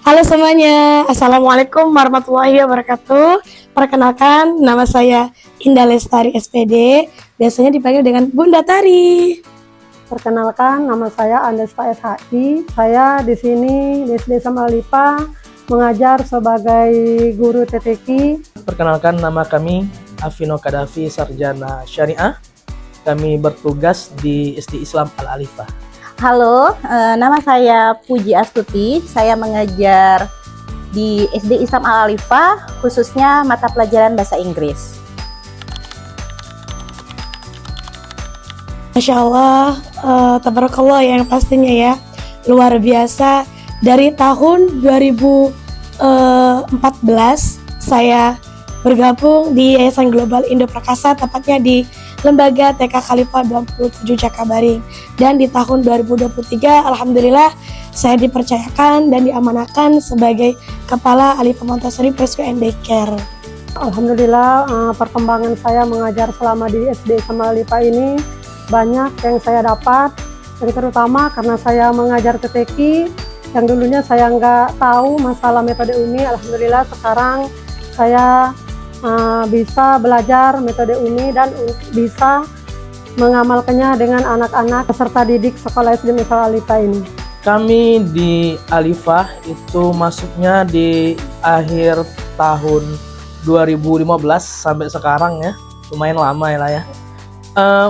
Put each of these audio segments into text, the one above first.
Halo semuanya, Assalamualaikum warahmatullahi wabarakatuh. Perkenalkan, nama saya Indah Lestari SPD, biasanya dipanggil dengan Bunda Tari. Perkenalkan, nama saya Andesta SHI. Saya di sini di SD Samalipa mengajar sebagai guru TTQ. Perkenalkan, nama kami Afino Kadafi, Sarjana Syariah. Kami bertugas di SD Islam Al-Alifah. Halo, nama saya Puji Astuti. Saya mengajar di SD Islam Al-Alifah, khususnya mata pelajaran bahasa Inggris. Masya Allah, tabarakallah yang pastinya ya, luar biasa. Dari tahun 2014 saya bergabung di Yayasan Global Indo Prakasa, tepatnya di Lembaga TK Khalifah 27 Jakabaring. Dan di tahun 2023, alhamdulillah saya dipercayakan dan diamanahkan sebagai Kepala Alifah Montessori Preschool and Daycare. Alhamdulillah, perkembangan saya mengajar selama di SD Samalipa ini banyak yang saya dapat, yang terutama karena saya mengajar TTQ yang dulunya saya nggak tahu masalah metode UMI. Alhamdulillah sekarang saya bisa belajar metode UMI dan bisa mengamalkannya dengan anak-anak peserta didik sekolah SD Islam Alifah ini. Kami di Alifah itu masuknya di akhir tahun 2015 sampai sekarang ya, lumayan lama ya lah ya.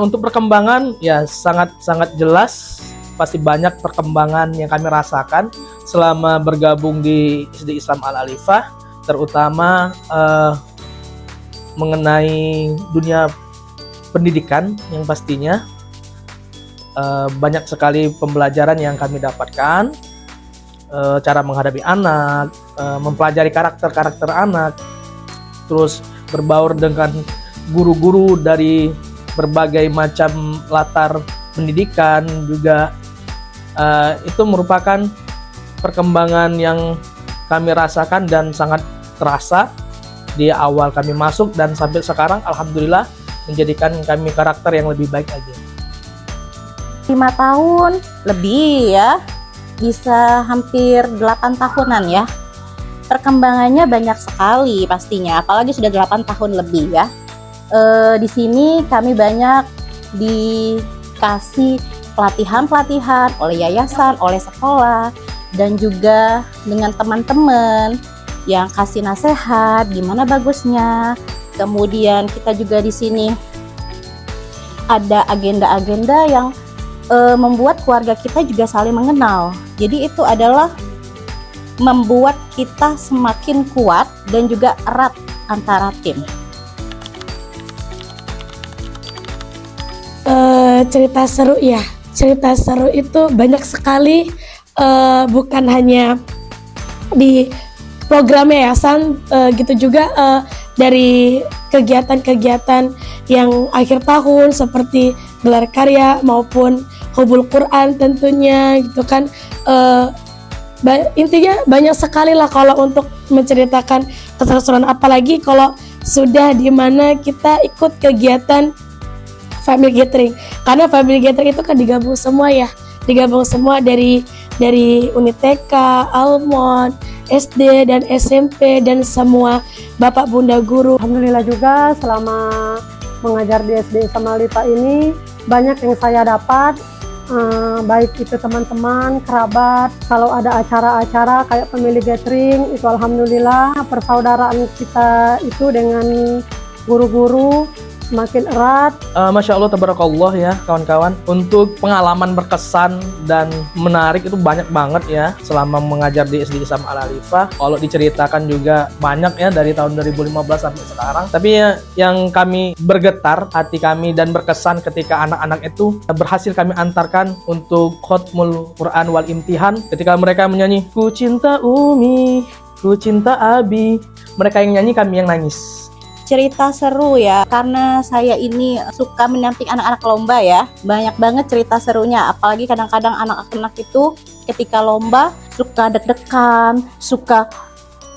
Untuk perkembangan ya sangat jelas, pasti banyak perkembangan yang kami rasakan selama bergabung di SD Islam Al-Alifah, terutama mengenai dunia pendidikan yang pastinya banyak sekali pembelajaran yang kami dapatkan, cara menghadapi anak, mempelajari karakter anak, terus berbaur dengan guru-guru dari berbagai macam latar pendidikan juga. Itu merupakan perkembangan yang kami rasakan dan sangat terasa di awal kami masuk dan sampai sekarang alhamdulillah menjadikan kami karakter yang lebih baik lagi. 5 tahun lebih ya, bisa hampir 8 tahunan ya. Perkembangannya banyak sekali pastinya, apalagi sudah 8 tahun lebih ya. Di sini kami banyak dikasih pelatihan oleh yayasan, oleh sekolah, dan juga dengan teman-teman yang kasih nasihat gimana bagusnya. Kemudian kita juga di sini ada agenda-agenda yang membuat keluarga kita juga saling mengenal. Jadi itu adalah membuat kita semakin kuat dan juga erat antara tim. Cerita seru ya, cerita seru itu banyak sekali, bukan hanya di program yayasan, gitu juga dari kegiatan-kegiatan yang akhir tahun seperti gelar karya maupun hubul Quran tentunya gitu kan. Intinya banyak sekali lah kalau untuk menceritakan keseruan, apalagi kalau sudah dimana kita ikut kegiatan family gathering, karena family gathering itu kan digabung semua ya, dari unit TK, Almond, SD dan SMP dan semua bapak bunda guru. Alhamdulillah juga selama mengajar di SD Samalipa ini banyak yang saya dapat, baik itu teman-teman, kerabat. Kalau ada acara-acara kayak family gathering itu alhamdulillah persaudaraan kita itu dengan guru-guru semakin erat. Masya Allah, tabarakallah ya kawan-kawan. Untuk pengalaman berkesan dan menarik itu banyak banget ya selama mengajar di SD Islam Al-Alifah. Kalau diceritakan juga banyak ya dari tahun 2015 sampai sekarang. Tapi ya, yang kami bergetar hati kami dan berkesan ketika anak-anak itu berhasil kami antarkan untuk khatmul Quran wal imtihan. Ketika mereka menyanyi ku cinta Umi, ku cinta Abi, mereka yang nyanyi, kami yang nangis. Cerita seru ya, karena saya ini suka mendamping anak-anak lomba ya. Banyak banget cerita serunya, apalagi kadang-kadang anak-anak itu ketika lomba suka deg-degan, suka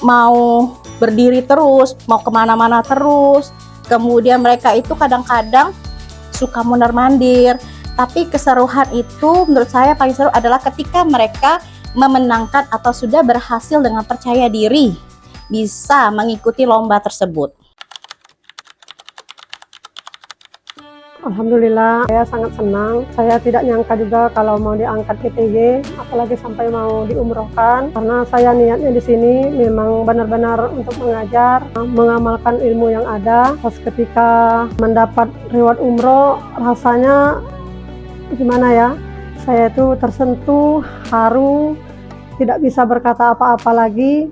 mau berdiri terus, mau kemana-mana terus. Kemudian mereka itu kadang-kadang suka mondar-mandir. Tapi keseruan itu menurut saya paling seru adalah ketika mereka memenangkan atau sudah berhasil dengan percaya diri bisa mengikuti lomba tersebut? Alhamdulillah, saya sangat senang. Saya tidak nyangka juga kalau mau diangkat PTY, apalagi sampai mau diumrohkan. Karena saya niatnya di sini memang benar-benar untuk mengajar, mengamalkan ilmu yang ada. Pas ketika mendapat reward umroh, rasanya gimana ya? Saya itu tersentuh, haru, tidak bisa berkata apa-apa lagi.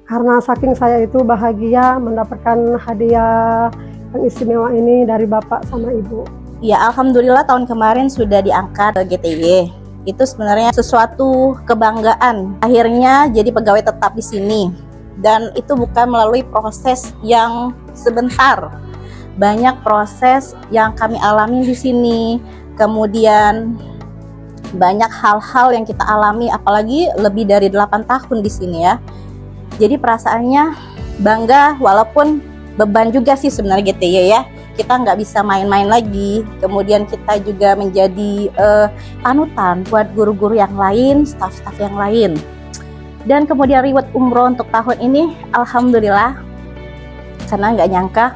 Karena saking saya itu bahagia mendapatkan hadiah yang istimewa ini dari Bapak sama Ibu. Ya, alhamdulillah tahun kemarin sudah diangkat ke GTY. Itu sebenarnya sesuatu kebanggaan. Akhirnya jadi pegawai tetap di sini. Dan itu bukan melalui proses yang sebentar. Banyak proses yang kami alami di sini. Kemudian banyak hal-hal yang kita alami, apalagi lebih dari 8 tahun di sini ya. Jadi perasaannya bangga, walaupun beban juga sih sebenarnya GTY ya. Kita nggak bisa main-main lagi. Kemudian kita juga menjadi panutan buat guru-guru yang lain, staf-staf yang lain. Dan kemudian reward umroh untuk tahun ini, alhamdulillah, karena nggak nyangka,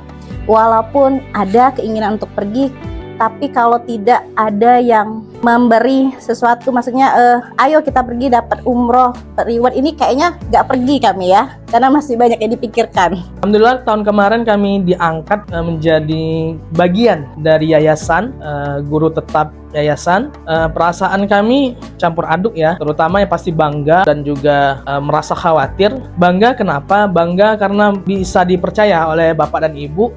walaupun ada keinginan untuk pergi, tapi kalau tidak ada yang memberi sesuatu, maksudnya ayo kita pergi dapat umroh reward ini, kayaknya nggak pergi kami ya, karena masih banyak yang dipikirkan. Alhamdulillah tahun kemarin kami diangkat menjadi bagian dari yayasan, guru tetap yayasan. Perasaan kami campur aduk ya, terutama yang pasti bangga dan juga merasa khawatir. Bangga kenapa? Bangga karena bisa dipercaya oleh Bapak dan Ibu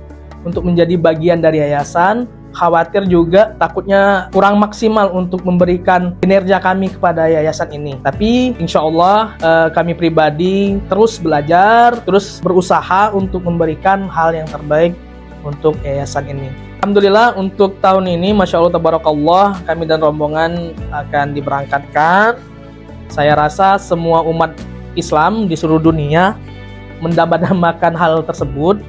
untuk menjadi bagian dari yayasan. Khawatir juga takutnya kurang maksimal untuk memberikan kinerja kami kepada yayasan ini. Tapi insya Allah kami pribadi terus belajar, terus berusaha untuk memberikan hal yang terbaik untuk yayasan ini. Alhamdulillah untuk tahun ini Masya Allah Tabarakallah, kami dan rombongan akan diberangkatkan. Saya rasa semua umat Islam di seluruh dunia mendambakan hal tersebut,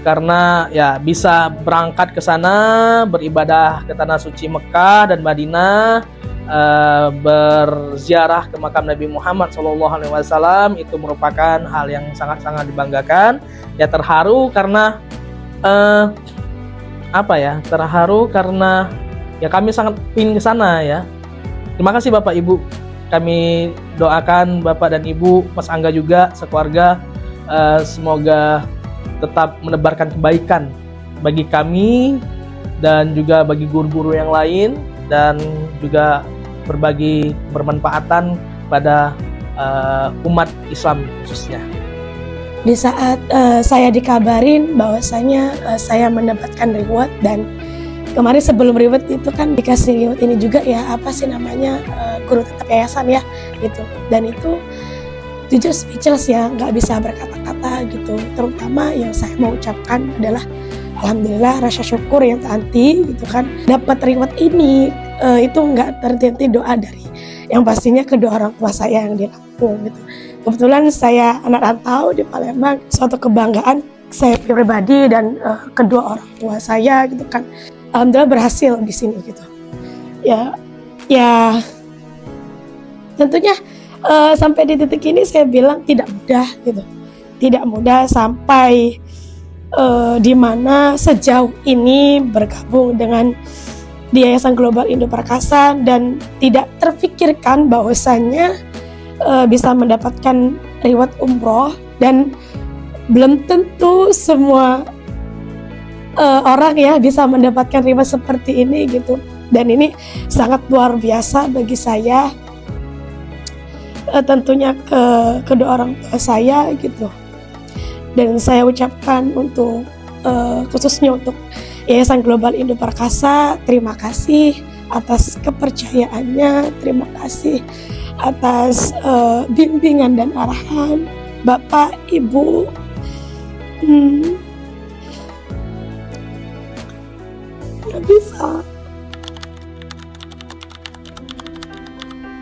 karena ya bisa berangkat ke sana, beribadah ke tanah suci Mekah dan Madinah, berziarah ke makam Nabi Muhammad SAW, itu merupakan hal yang sangat-sangat dibanggakan. Ya terharu karena terharu karena ya kami sangat ingin ke sana ya. Terima kasih Bapak Ibu. Kami doakan Bapak dan Ibu, Mas Angga juga sekeluarga, semoga tetap menebarkan kebaikan bagi kami dan juga bagi guru-guru yang lain, dan juga berbagi bermanfaatan pada umat Islam khususnya. Di saat saya dikabarin bahwasanya saya mendapatkan reward, dan kemarin sebelum reward itu kan dikasih reward ini juga ya, apa sih namanya, guru tetap yayasan ya gitu, dan itu jujur speechless ya, nggak bisa berkata-kata gitu. Terutama yang saya mau ucapkan adalah alhamdulillah, rasa syukur yang tak henti gitu kan. Dapat reward ini itu nggak terhenti doa dari yang pastinya kedua orang tua saya yang di Lampung gitu. Kebetulan saya anak rantau di Palembang, suatu kebanggaan saya pribadi dan kedua orang tua saya gitu kan. Alhamdulillah berhasil di sini gitu. Ya tentunya sampai di titik ini saya bilang tidak mudah gitu, tidak mudah sampai di mana sejauh ini bergabung dengan di Yayasan Global Indo Perkasa, dan tidak terfikirkan bahwasannya bisa mendapatkan reward umroh, dan belum tentu semua orang ya bisa mendapatkan reward seperti ini gitu, dan ini sangat luar biasa bagi saya. Tentunya ke kedua orang tua saya gitu, dan saya ucapkan untuk khususnya untuk Yayasan Global Indo Perkasa, terima kasih atas kepercayaannya, terima kasih atas bimbingan dan arahan Bapak Ibu. Nggak bisa.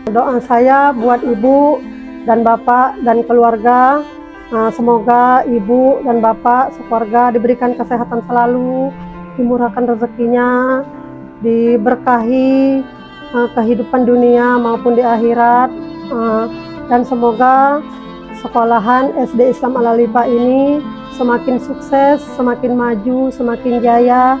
Doa saya buat Ibu dan Bapak dan keluarga, semoga Ibu dan Bapak sekeluarga diberikan kesehatan selalu, dimurahkan rezekinya, diberkahi kehidupan dunia maupun di akhirat. Dan semoga sekolahan SD Islam Al-Alifa ini semakin sukses, semakin maju, semakin jaya,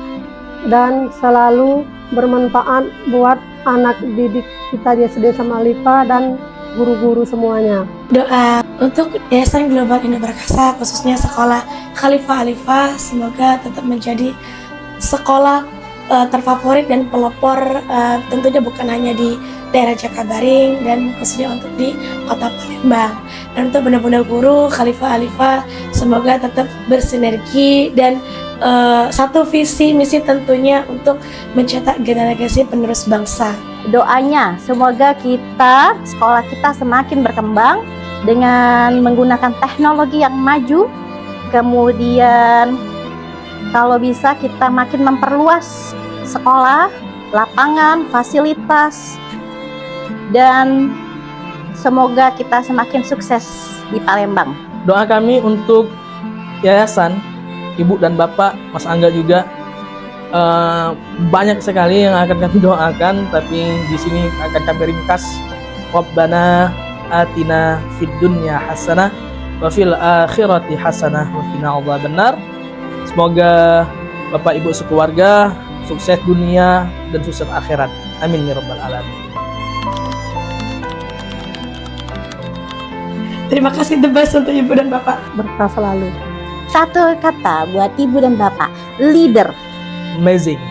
dan selalu bermanfaat buat anak didik kita di SD Islam Al-Alifa dan guru-guru semuanya. Doa untuk Yayasan Global Indo Perkasa, khususnya sekolah Khalifah Alifah, semoga tetap menjadi sekolah terfavorit dan pelopor, tentunya bukan hanya di daerah Jakabaring dan khususnya untuk di kota Palembang. Dan untuk benar-benar guru Khalifah Alifah, semoga tetap bersinergi dan satu visi misi tentunya untuk mencetak generasi penerus bangsa. Doanya semoga sekolah kita semakin berkembang dengan menggunakan teknologi yang maju. Kemudian kalau bisa kita makin memperluas sekolah, lapangan, fasilitas, dan semoga kita semakin sukses di Palembang. Doa kami untuk yayasan, Ibu dan Bapak, Mas Angga juga, banyak sekali yang akan kami doakan, tapi di sini akan kami ringkas. Rabbana atina fid dunya hasanah wa fil akhirati hasanah wa qina adzabannar. Semoga Bapak Ibu sekeluarga sukses dunia dan sukses akhirat. Amin ya rabbal alamin. Terima kasih the best untuk Ibu dan Bapak. Berkah selalu. Satu kata buat Ibu dan Bapak, leader. Amazing.